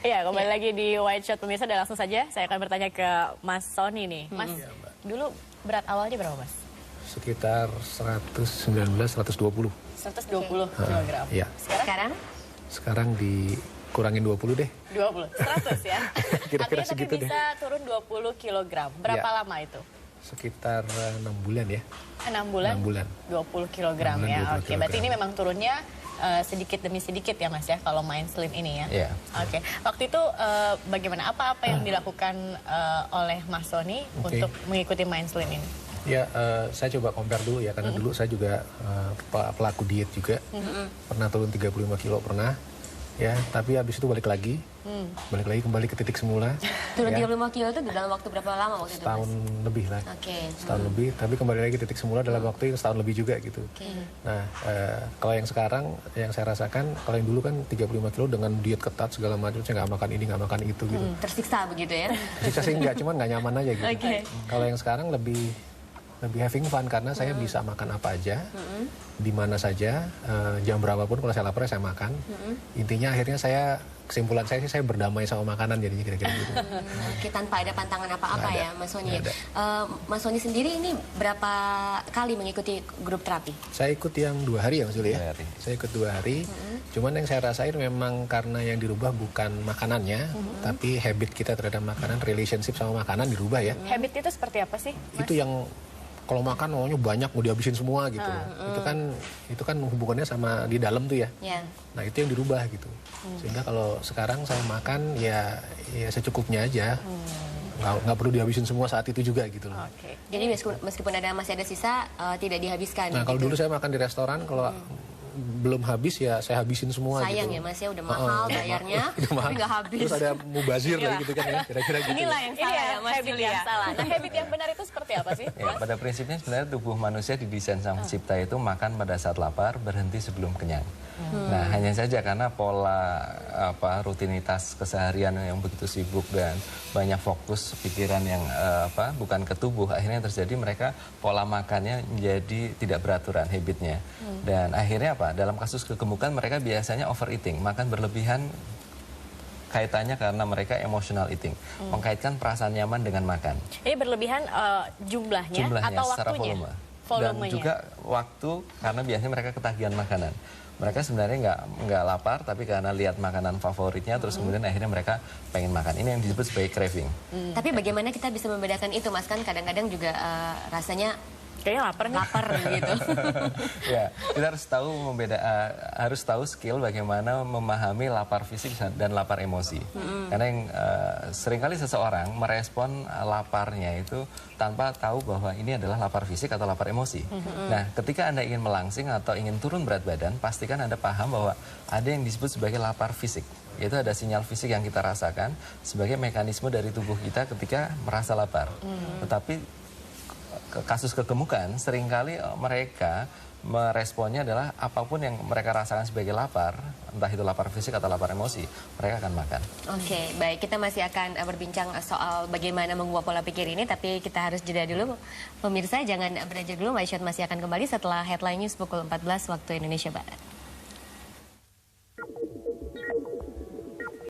Iya, kembali lagi di White Shot pemirsa, dan langsung saja saya akan bertanya ke Mas Sony nih. Mas, dulu berat awalnya berapa, Mas? Sekitar 119-120. 120 kilogram. Iya. Sekarang? Sekarang dikurangin 20 deh. 20, 100 ya? Kira-kira Artinya segitu tapi deh. bisa turun 20 kilogram. Berapa Iya. lama itu? Sekitar 6 bulan ya. 6 bulan? 6 bulan. 20 kilogram 6 bulan, ya. 20 Oke, berarti kilogram. ini memang turunnya sedikit demi sedikit ya, Mas ya, kalau main slim ini ya? Iya. Oke, waktu itu bagaimana? Apa yang dilakukan oleh Mas Sony Oke. untuk mengikuti main slim ini? Ya, saya coba compare dulu ya, karena dulu saya juga pelaku diet juga. Pernah turun 35 kilo, pernah. Ya, tapi habis itu balik lagi. Balik lagi kembali ke titik semula. Turun ya. 35 kilo itu dalam waktu berapa lama waktu itu, Setahun Mas? lebih lah. Oke. Setahun lebih, tapi kembali lagi ke titik semula dalam waktu yang setahun lebih juga gitu. Nah, kalau yang sekarang, yang saya rasakan, kalau yang dulu kan 35 kilo dengan diet ketat segala macam, saya nggak makan ini, nggak makan itu gitu. Tersiksa begitu ya? Siksa sih enggak, cuman nggak nyaman aja gitu. Oke. Kalau yang sekarang lebih having fun karena saya bisa makan apa aja, di mana saja, jam berapapun kalau saya lapar saya makan. Intinya akhirnya kesimpulan saya sih saya berdamai sama makanan jadinya kira-kira gitu. Oke, tanpa ada pantangan apa-apa Nggak ada. ya, Mas Sony. Nggak ada. Mas Sony sendiri ini berapa kali mengikuti grup terapi? Saya ikut yang 2 hari ya Mas Juli ya. 2 hari. Saya ikut 2 hari. Cuman yang saya rasain memang karena yang dirubah bukan makanannya, tapi habit kita terhadap makanan, relationship sama makanan dirubah ya. Habit itu seperti apa sih, Mas? Itu yang kalau makan maunya banyak, mau dihabisin semua gitu. Itu kan hubungannya sama di dalam tuh ya. Ya. Nah itu yang dirubah gitu. Sehingga kalau sekarang saya makan ya secukupnya aja. Nggak perlu dihabisin semua saat itu juga gitu loh. Oke. Jadi meskipun masih ada sisa, tidak dihabiskan. Nah kalau gitu. dulu saya makan di restoran, kalau belum habis ya saya habisin semua Sayang gitu. ya Mas ya, udah mahal bayarnya, Udah mahal. tapi nggak habis. Terus ada mubazir lagi gitu kan ya, kira-kira gitu. Inilah yang salah ya, Mas habit Julia. yang salah. Nah, habit yang benar itu seperti apa sih, Ya, Mas? pada prinsipnya sebenarnya tubuh manusia didesain Sang Pencipta itu makan pada saat lapar, berhenti sebelum kenyang. Nah, hanya saja karena pola rutinitas keseharian yang begitu sibuk dan banyak fokus pikiran yang bukan ke tubuh, akhirnya terjadi mereka pola makannya menjadi tidak beraturan habitnya. Dan akhirnya dalam kasus kegemukan mereka biasanya overeating, makan berlebihan. Kaitannya karena mereka emotional eating, mengkaitkan perasaan nyaman dengan makan. Ini berlebihan jumlahnya atau secara waktunya? volume. Dan Volumenya. juga waktu, karena biasanya mereka ketagihan makanan. Mereka sebenarnya nggak lapar, tapi karena lihat makanan favoritnya, terus kemudian akhirnya mereka pengen makan. Ini yang disebut sebagai craving. Tapi bagaimana kita bisa membedakan itu, Mas? Kan kadang-kadang juga rasanya Kayaknya lapar nih. lapar gitu. Ya, kita harus tahu skill bagaimana memahami lapar fisik dan lapar emosi. Karena yang seringkali seseorang merespon laparnya itu tanpa tahu bahwa ini adalah lapar fisik atau lapar emosi. Nah, ketika Anda ingin melangsing atau ingin turun berat badan, pastikan Anda paham bahwa ada yang disebut sebagai lapar fisik. Yaitu ada sinyal fisik yang kita rasakan sebagai mekanisme dari tubuh kita ketika merasa lapar. Tetapi kasus kegemukan seringkali mereka meresponnya adalah apapun yang mereka rasakan sebagai lapar, entah itu lapar fisik atau lapar emosi, mereka akan makan. Oke, baik. Kita masih akan berbincang soal bagaimana mengubah pola pikir ini, tapi kita harus jeda dulu. Pemirsa, jangan beranjak dulu. White Shot masih akan kembali setelah Headline News pukul 14 waktu Indonesia Barat.